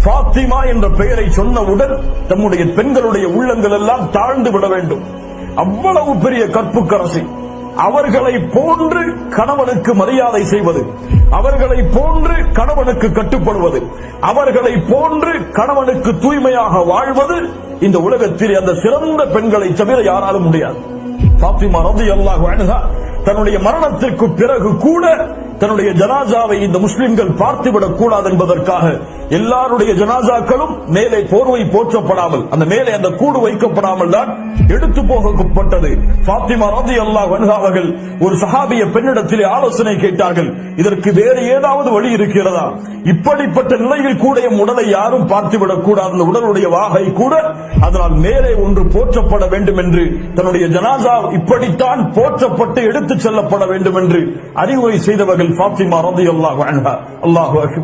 ஃபாத்திமா என்ற பெயரை சொன்னவுடன் தம்முடைய பெண்களுடைய உள்ளங்கள் எல்லாம் தாழ்ந்து விட வேண்டும். அவ்வளவு பெரிய கற்புக்கரசி. அவர்களை போன்று கணவனுக்கு மரியாதை செய்வது, அவர்களை போன்று கணவனுக்கு கட்டுப்படுவது, அவர்களை போன்று கணவனுக்கு தூய்மையாக வாழ்வது இந்த உலகத்தில் அந்த சிறந்த பெண்களை தவிர யாராலும் முடியாது. ஃபாத்திமா ரலியல்லாஹு அன்ஹா தன்னுடைய மரணத்திற்கு பிறகு கூட தன்னுடைய ஜனாசாவை இந்த முஸ்லிம்கள் பார்த்துவிடக் கூடாது என்பதற்காக எல்லாருடைய ஜனாசாக்களும் மேலே போர்வை போற்றப்படாமல், அந்த மேலே அந்த கூடு வைக்கப்படாமல் தான் எடுத்து போகப்பட்டது. ஃபாத்திமா ரலியல்லாஹு அன்ஹா அவர்கள் ஒரு சஹாபிய பெண்ணிடத்திலே ஆலோசனை கேட்டார்கள். இதற்கு வேறு ஏதாவது வழி இருக்கிறதா? இப்படிப்பட்ட நிலையில் கூட எம் உடலை யாரும் பார்த்துவிடக் கூடாது, அந்த உடலுடைய வாகை கூட அதனால் மேலே ஒன்று போற்றப்பட வேண்டும் என்று, தன்னுடைய ஜனாசா இப்படித்தான் போற்றப்பட்டு எடுத்துச் செல்லப்பட வேண்டும் என்று அறிவுரை செய்தவர்கள் ஃபாத்திமா ரலியல்லாஹு அன்ஹா. அல்லாஹு அக்பர்.